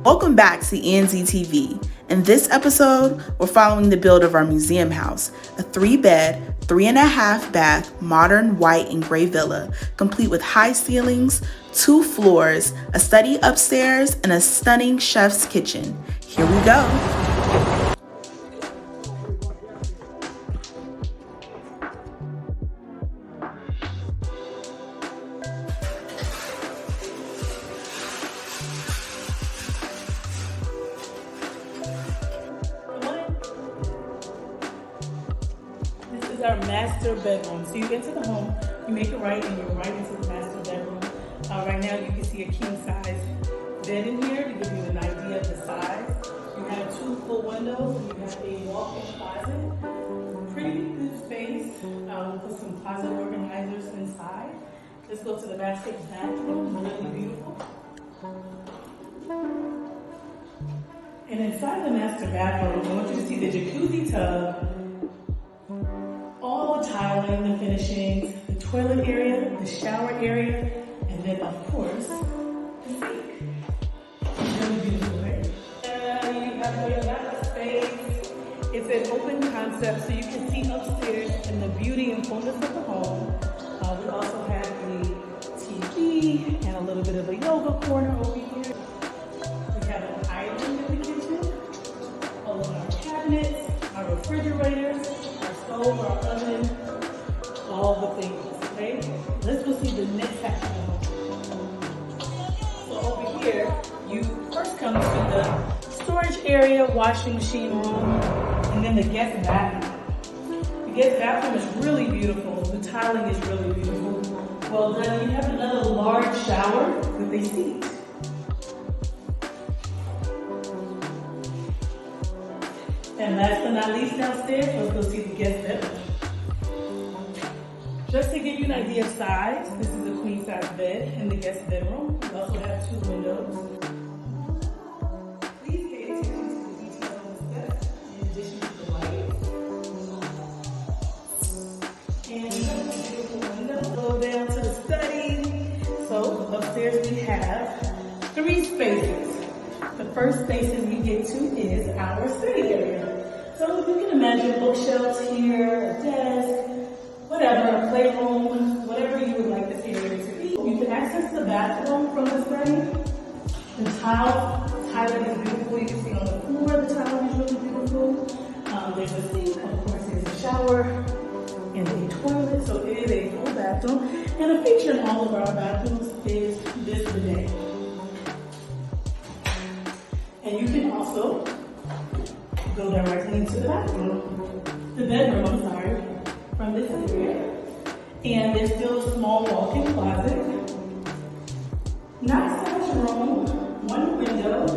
Welcome back to ENZ TV. In this episode, we're following the build of our museum house, a 3-bed, 3.5 bath, modern white and gray villa, complete with high ceilings, 2 floors, a study upstairs, and a stunning chef's kitchen. Here we go. This is our master bedroom. So you get to the home, you make it right, and you're right into the master bedroom. Right now you can see a king size bed in here to give you an idea of the size. You have 2 full windows and you have a walk-in closet. Pretty good space. We'll put some closet organizers inside. Let's go to the master bathroom, really beautiful. And inside the master bathroom, I want you to see the jacuzzi tub, all the tiling, the finishings, the toilet area, the shower area, and then of course, the sink. Really beautiful, right? You have your bath space. It's an open concept, so you can see upstairs and the beauty and fullness of the home. We also have a TV and a little bit of a yoga corner over here. We have an island in the kitchen, all of our cabinets, our refrigerators, our stove, our oven, all the things, okay? Let's go see the next section of the home. So over here, you first come to the storage area, washing machine room, and then the guest bathroom. The guest bathroom is really beautiful. The tiling is really beautiful. Well done. You have another large shower with a seat. And last but not least, downstairs, let's go see the guest bedroom. Just to give you an idea of size, this is a queen size bed in the guest bedroom. We also have 2 windows. Please pay attention to the details on the steps in addition to the lights. And we have a beautiful window. Go down to the study. So upstairs we have 3 spaces. The first spaces we get to is our study area. So you can imagine bookshelves here, a desk, whatever, a playroom, whatever you would like this area to be. You can access the bathroom from the study. The tiling is beautiful. You can see on the floor, the tiling is really beautiful. There's a sink, of course, there's a shower and a toilet. So it is a full bathroom. And a feature in all of our bathrooms is this bidet. And you can also go directly into the bedroom, from this area. And there's still a small walk-in closet. Nice size room, 1 window,